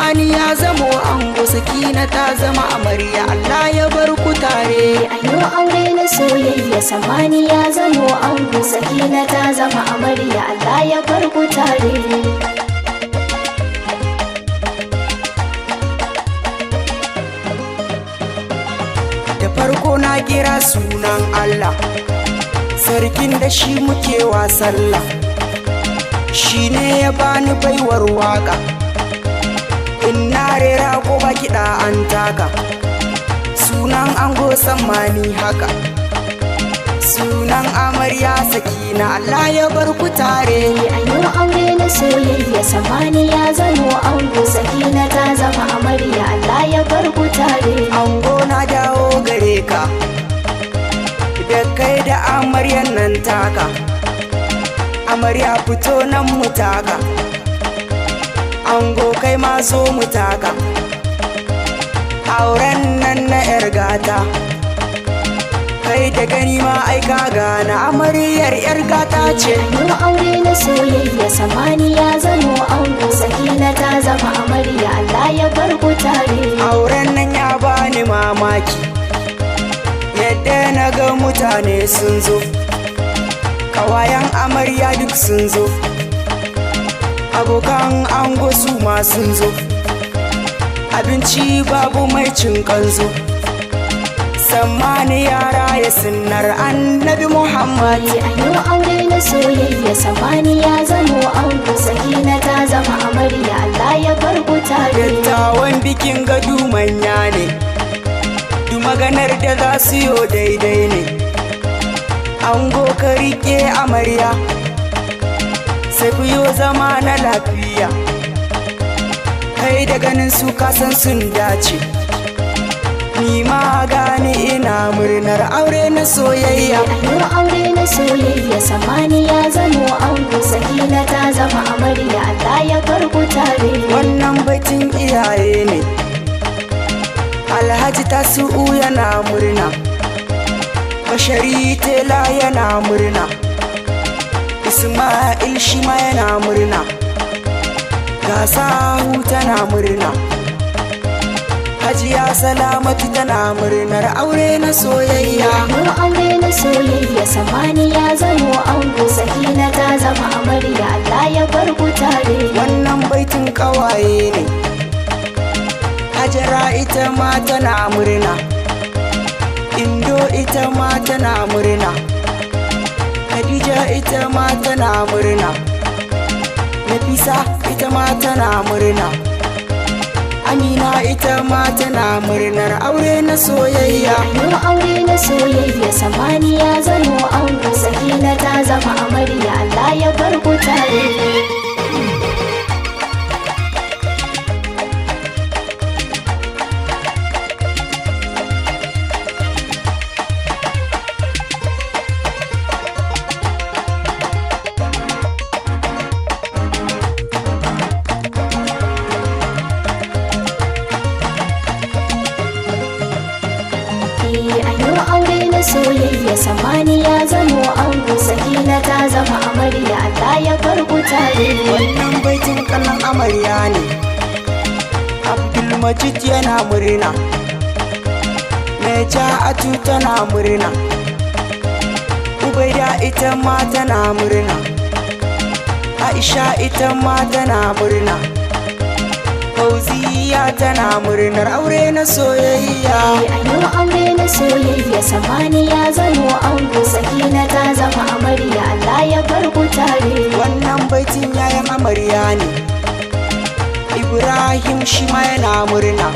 Samani ya zamo ango, Sakina ta zama amarya, Allah ya bar ku tare. Ayo aure na soyayya, Samani ya zamo ango, Sakina ta zama amarya, Allah ya bar ku tare. Da farko na kira sunan Allah, sarkin da shi muke wa sallah, shi ne ya bani baiwar waka, in na rera ko ba kiɗa an taka. Sunan ango Samani haka, sunan amarya Sakina, Allah ya bar ku tare. Ayo aure na soyayya, Samani ya zamo ango, Sakina ta zama amarya, Allah ya bar ku tare. Ango na dawo gare ka, da kai da amaryan nan taka, amarya fito nan mu taka, ango kai ma zo mu taka, auren nan na 'yar gata, kai da gani ma aika gana, amaryar 'yar gata ce. Ayo aure na soyayya, Samani ya zamo ango, Sakina ta zama amarya, Allah ya bar ku tare. Auren nan ya bani mamaki, yadda na ga mutane sun zo, kawayan amarya duk sun zo, abokan ango su ma sun zo, abinci babu mai cin kanzo. Samani yara ya sunnar annabi Muhammad. Ayo aure na soyayya, Samani ya zamo ango, Sakina ta zama amarya, Allah ya bar ku tare. Dattawan bikin gadu manya ne, du maganar da za su yo daidai ne, ango ka rike amarya, sai ku yo zama na lafiya, kai da ganin su kasan sun dace, ni ma gani ina murnar aure na soyayya. Ayo aure na soyayya, Samani ya zamo ango, Sakina ta zama amarya, Allah ya bar ku tare. Wannan baitin iyaye ne, Alhaji Tasu'u yana murna, Bashari Tela yana murna, Ismail Shima yana murna, Gasahu tana murna, Hajiya Salamatu tana murnar aure na soyayya. Ayo aure na soyayya, Samani ya zamo ango, Sakina ta zama amarya, Allah ya bar ku tare. Wannan baitin kawaye ne, Hajara ita ma tana murna, Indo ita ma tana murna, Khadija ita ma tana murna, Nafisa ita ma tana murna, Amina ita ma tana murnar aure na soyayya. Ayo aure na soyayya, Samani ya zamo ango, Sakina ta zama amarya, Allah ya bar ku tare. Ayo aure na soyayya, Samani ya zamo ango, Sakina ta zama amarya, Allah ya bar ku tare. Wannan baitin kallon amarya ne, Abdulmajid yana murna, Naja'atu tana murna, Ubaida ita ma tana murna, Aisha ita ma tana murna, Fauziya tana murnar aure na soyayya. Ayo aure na soyayya, Samani ya zamo ango, Sakina ta zama amarya, Allah ya bar ku tare. Wannan baitin yayan amarya ne, Ibrahim shi ma yana murna,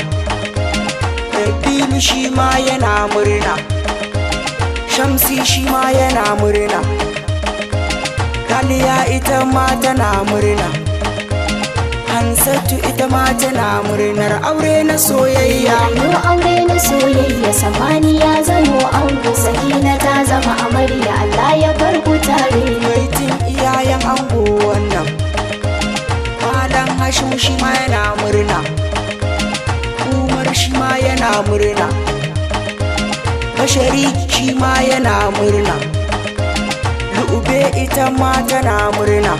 Nabilu shi ma yana murna, Shamsi shi ma yana murna, Raliya ita ma tana murna, Hansatu ita ma tana murnar aure na soyayya. Ayo aure na soyayya, Samani ya zamo ango, Sakina ta zama amarya, Allah ya bar ku tare. Baitin iyayen ango wannan, Malam Hashim shi ma yana murna, Umar shi ma yana murna, Bashari shi ma yana murna, Lu'ube ita ma tana murna,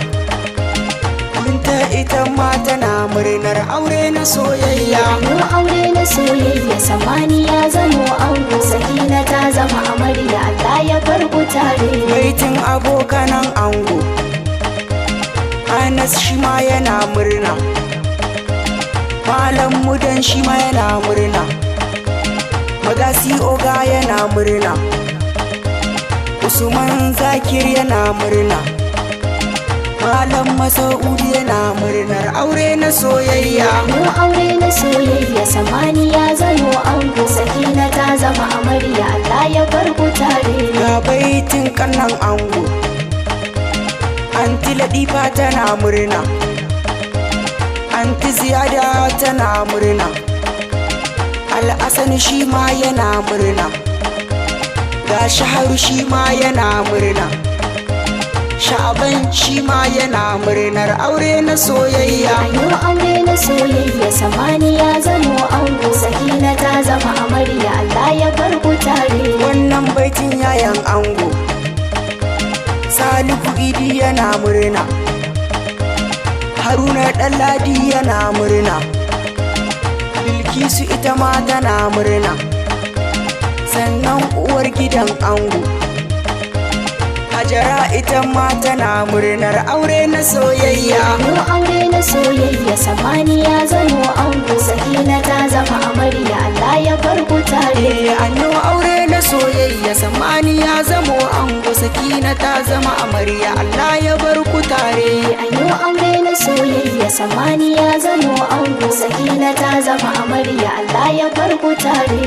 binta ita ma tana murnar aure na soyayya. Anyo aure na soyayya samani ya zamo ango, Sakina ta zama amarya, Allah ya farko tare. Baitin abokanan ango, Anas shi ma yana murna, Malam Mudan shi ma yana murna, Magasi Oga yana murna, Usman Zakir yana murna, Malam Masaudi yana murnar aure na soyayya. Anyo aure na soyayya samani ya zamo ango, Sakina ta zama amarya, Allah ya farko tare. Ga baitin kannan ango, Anti Ladifa tana murna, Anti Ziyada tana murna, Al'asan shi ma yana murna, ga Shaharu shi ma yana murna, Sha'aban shi ma yana murnar aure na soyayya. Anyo aure na soyayya samani ya zamo ango, Sakina ta zama amarya, Allah ya farko tare. Wannan baitin yayan ango, Salihu Idi yana murna, Haruna Ɗanladi yana murna, Bilkisu ita ma tana murna, sannan uwar gidan ango, Hajara ita ma tana murnar aure na soyayya. Anyo aure na soyayya samani ya zamo ango, Sakina ta zama amarya, Allah ya farko tare. Anyo aure na soyayya samani ya zamo ango, Sakina ta zama amarya, Allah ya bar ku tare. Anyo aure na soyayya samani ya zamo ango, Sakina ta zama amarya, Allah ya farko tare.